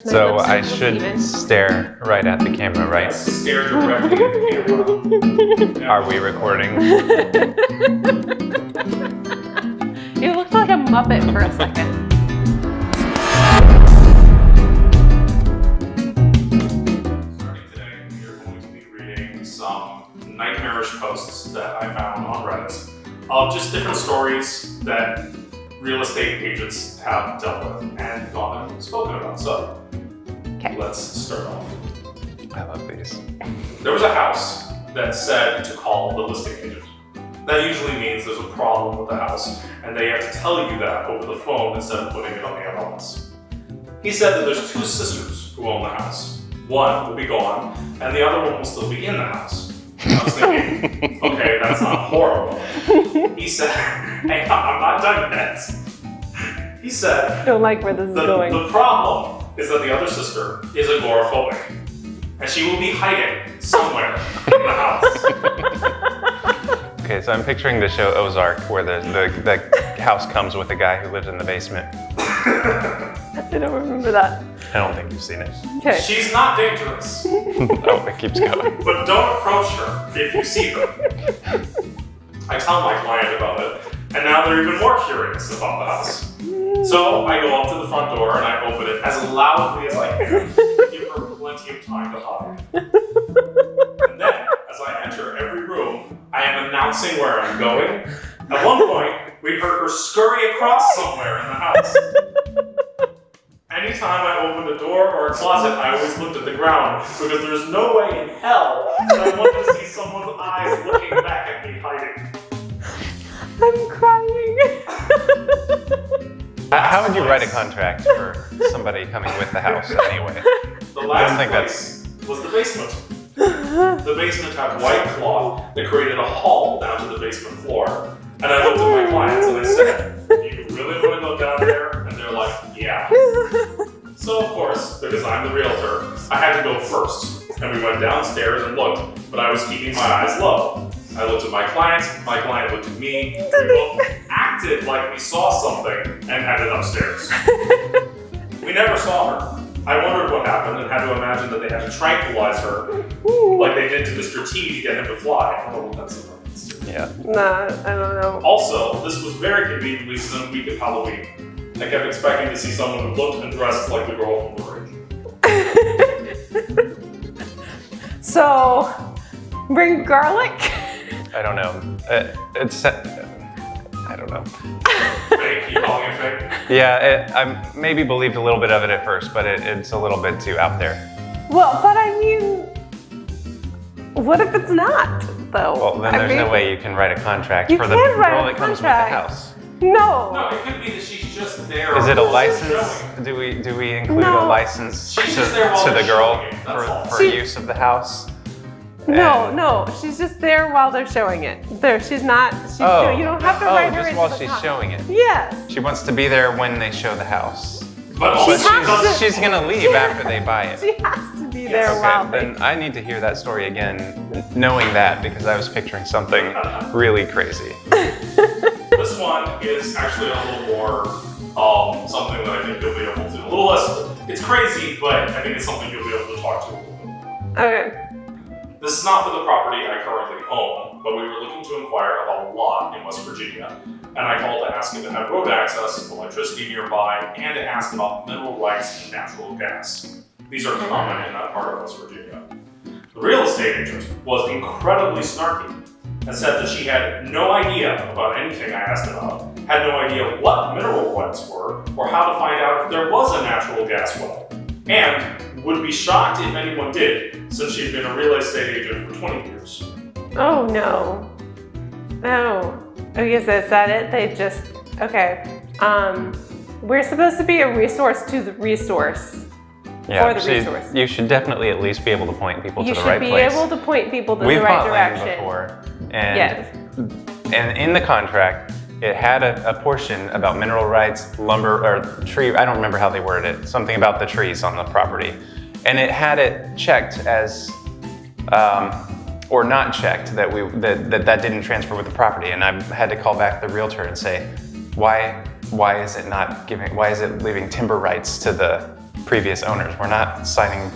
So I should stare right at the camera, right? Stare directly at the camera. Are we recording? You looked like a Muppet for a second. Starting today, we are going to be reading some nightmarish posts that I found on Reddit of just different stories that real estate agents have dealt with and gone and spoken about. So, let's start off. I love these. There was a house that said to call the listing agent. That usually means there's a problem with the house, and they have to tell you that over the phone instead of putting it on the MLS. He said that there's two sisters who own the house. One will be gone, and the other one will still be in the house. I was thinking, okay, that's not horrible. He said, hey, I'm not done yet. He said, I don't like where this is going. The problem is that the other sister is agoraphobic, and she will be hiding somewhere in the house. Okay, so I'm picturing the show Ozark, where the house comes with a guy who lives in the basement. I don't remember that. I don't think you've seen it. Okay. She's not dangerous, Oh, it keeps going. but don't approach her if you see her. I tell my client about it, and now they're even more curious about the house. So I go up to the front door and I open it as loudly as I can, give her plenty of time to hide. And then, as I enter every room, I am announcing where I'm going. At one point, we heard her scurry across somewhere in the house. Anytime I opened a door or a closet, I always looked at the ground because there's no way in hell that I want to see someone's eyes looking back at me hiding. I'm crying. How would you write a contract for somebody coming with the house anyway? The last place was the basement. The basement had white cloth that created a hall down to the basement floor. And I looked at my clients and I said, do you really want to go down there? And they're like, yeah. So of course, because I'm the realtor, I had to go first. And we went downstairs and looked, but I was keeping my eyes low. I looked at my client looked at me. We both acted like we saw something and headed upstairs. We never saw her. I wondered what happened and had to imagine that they had to tranquilize her like they did to Mr. T to get him to fly. I don't know what that's about. Yeah. Nah, I don't know. Also, this was very conveniently within a week of Halloween. I kept expecting to see someone who looked and dressed like the girl from the ring. So, bring garlic? I don't know. I don't know. Fake? You calling it fake? Yeah, I maybe believed a little bit of it at first, but it's a little bit too out there. Well, but I mean, what if it's not, though? Well, then there's no way you can write a contract for the can write girl a that comes with the contract. house. No. No, it could be that she's just there. Is it a while they're license? showing. Do we include No. a license She's just there while to the they're girl showing it, that's all. for use of the house? No, she's just there while they're showing it. She's not, you don't have to write her just into while the she's contract. showing it. Yes. She wants to be there when they show the house. But But has to- she's gonna leave after they buy it. She has to be there while Okay, then I need to hear that story again, knowing that, because I was picturing something really crazy. this one is actually a little more something that I think you'll be able to. A little less, it's crazy, but I think it's something you'll be able to talk to a little bit. Okay. This is not for the property I currently own, but we were looking to inquire about a lot in West Virginia, and I called to ask if it had road access, electricity nearby, and to ask about mineral rights and natural gas. These are common in that part of West Virginia. The real estate agent was incredibly snarky and said that she had no idea about anything I asked about, had no idea what mineral rights were, or how to find out if there was a natural gas well, and would be shocked if anyone did, since she'd been a real estate agent for 20 years. Oh no. Oh. I guess is that it? They just, okay. We're supposed to be a resource to the resource. Yeah, For the resource. you should definitely at least be able to point people You to the should right be place. able to point people to We've the right bought land direction. before, and Yes. and in the contract, it had a portion about mineral rights, lumber, or tree. I don't remember how they worded it. Something about the trees on the property, and it had it checked as, or not checked that that didn't transfer with the property. And I had to call back the realtor and say, why is it not giving? Why is it leaving timber rights to the previous owners. We're not signing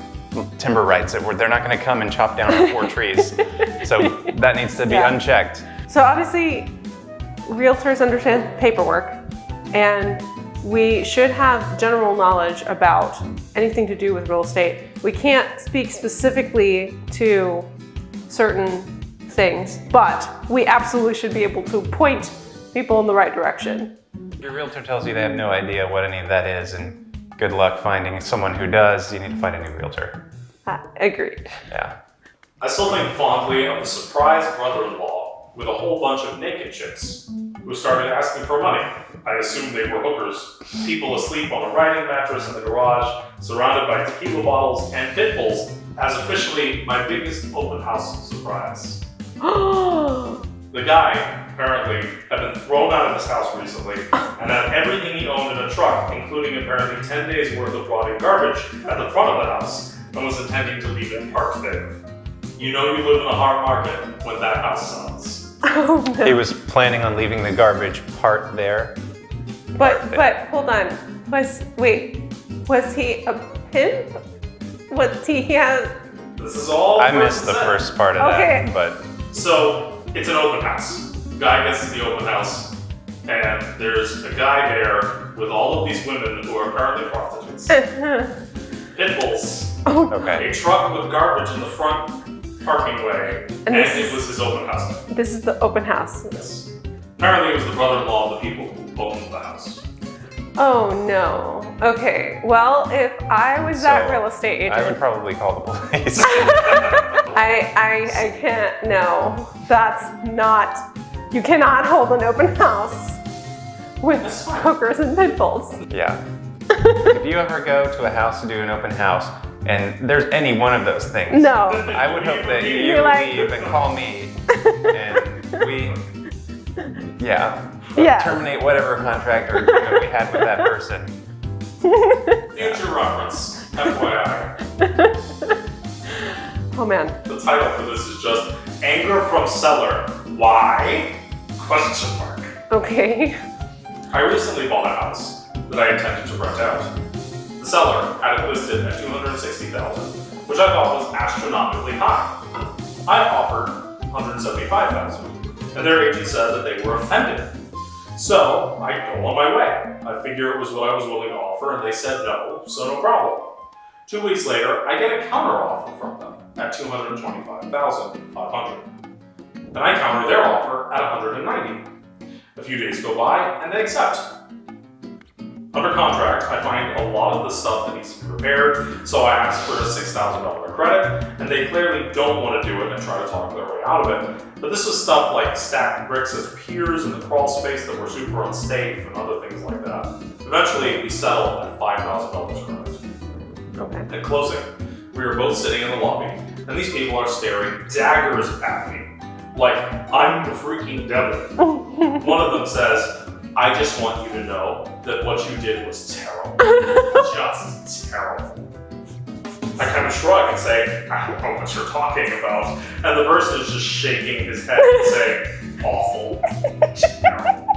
timber rights. They're not going to come and chop down our 4 trees. So that needs to be unchecked. So obviously, realtors understand paperwork, and we should have general knowledge about anything to do with real estate. We can't speak specifically to certain things, but we absolutely should be able to point people in the right direction. Your realtor tells you they have no idea what any of that is, and good luck finding someone who does. You need to find a new realtor. Agreed. Yeah. I still think fondly of the surprise brother-in-law with a whole bunch of naked chicks who started asking for money. I assumed they were hookers, people asleep on a riding mattress in the garage, surrounded by tequila bottles and pit bulls, as officially my biggest open house surprise. The guy, apparently, had been thrown out of his house recently and had everything he owned in a truck, including apparently 10 days worth of rotting garbage at the front of the house, and was intending to leave it parked there. You know you live in a hard market when that house sells. Oh, no. He was planning on leaving the garbage part there. But hold on. Was he a pimp? Was he This is all I missed the first part of that, but So it's an open house. Guy gets to the open house, and there's a guy there with all of these women who are apparently prostitutes. Pit bulls. okay. A truck with garbage in the front parking way, and it was his open house. This is the open house. Yes. Apparently it was the brother-in-law of the people who owned the house. Oh no. Okay. Well, if I was that real estate agent, I would probably call the police. I can't. No, that's not. You cannot hold an open house with hookers and pit bulls. Yeah. If you ever go to a house to do an open house and there's any one of those things, No. I would hope that you leave and call me and we, terminate whatever contract or agreement we had with that person. Future reference, FYI. Oh man. The title for this is just Anger from Seller. Why? Question mark. Okay. I recently bought a house that I intended to rent out. The seller had it listed at $260,000, which I thought was astronomically high. I offered $175,000, and their agent said that they were offended. So I go on my way. I figure it was what I was willing to offer, and they said no, so no problem. 2 weeks later, I get a counter offer from them at $225,500. Then I counter their offer at $190,000. A few days go by, and they accept. Under contract, I find a lot of the stuff that needs to be repaired, so I ask for a $6,000 credit, and they clearly don't want to do it and try to talk their way out of it. But this was stuff like stacked bricks as piers in the crawl space that were super unsafe and other things like that. Eventually, we settled at $5,000 credit. Okay. At closing, we were both sitting in the lobby, and these people are staring daggers at me, like I'm the freaking devil. One of them says, I just want you to know that what you did was terrible. Just terrible. I kind of shrug and say, I don't know what you're talking about. And the person is just shaking his head and saying, awful. Terrible.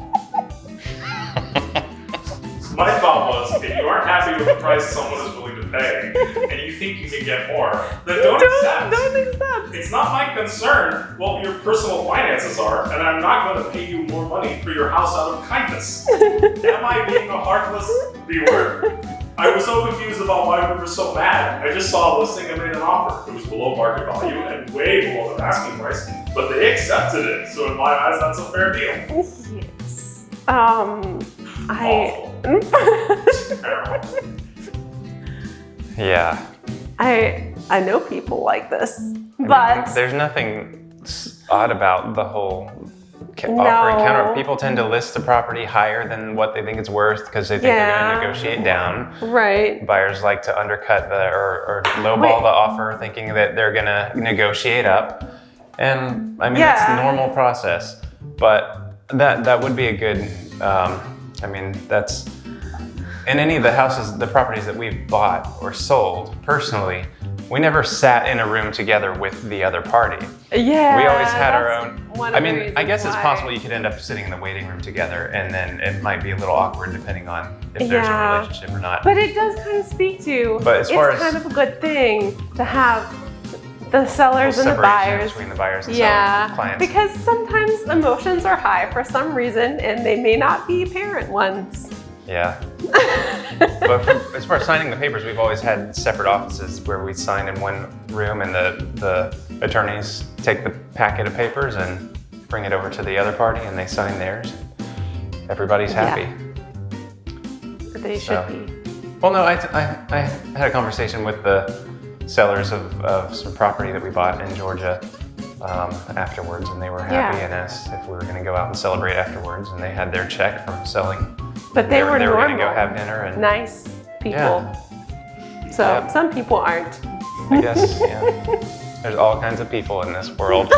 My thought was, if you aren't happy with the price someone is willing to pay, and you think you can get more, then don't accept. Don't accept. It's not my concern what your personal finances are, and I'm not going to pay you more money for your house out of kindness. Am I being a heartless B-word? I was so confused about why we were so mad. I just saw a listing and made an offer. It was below market value and way below the asking price, but they accepted it, so in my eyes, that's a fair deal. Yes. Awful. Yeah. I know people like this, I but mean, there's nothing odd about the whole offer and No. counter. People tend to list the property higher than what they think it's worth because they think they're Yeah. going to negotiate down. right. Buyers like to undercut or lowball the offer, thinking that they're going to negotiate up. And I mean, Yeah. that's a normal process. But that would be a good. I mean, that's in any of the houses, the properties that we've bought or sold personally. we never sat in a room together with the other party. Yeah. We always had our that's own. one of I the mean, I reasons guess it's why. possible you could end up sitting in the waiting room together, and then it might be a little awkward depending on if there's a Yeah. relationship or not. But it does kind of speak to. But as far it's as- kind of a good thing to have the sellers and the Separation buyers. between the buyers and Yeah, sellers, clients. because sometimes emotions are high for some reason, and they may not be apparent ones. Yeah. But as far as signing the papers, we've always had separate offices where we sign in one room, and the attorneys take the packet of papers and bring it over to the other party, and they sign theirs. Everybody's happy. They should So. be. Well, no, I had a conversation with the sellers of some property that we bought in Georgia afterwards, and they were happy Yeah. and asked if we were going to go out and celebrate afterwards, and they had their check from selling. But they were They were going to normal, go have dinner, and nice people. So Yeah. some people aren't. I guess, yeah, there's all kinds of people in this world.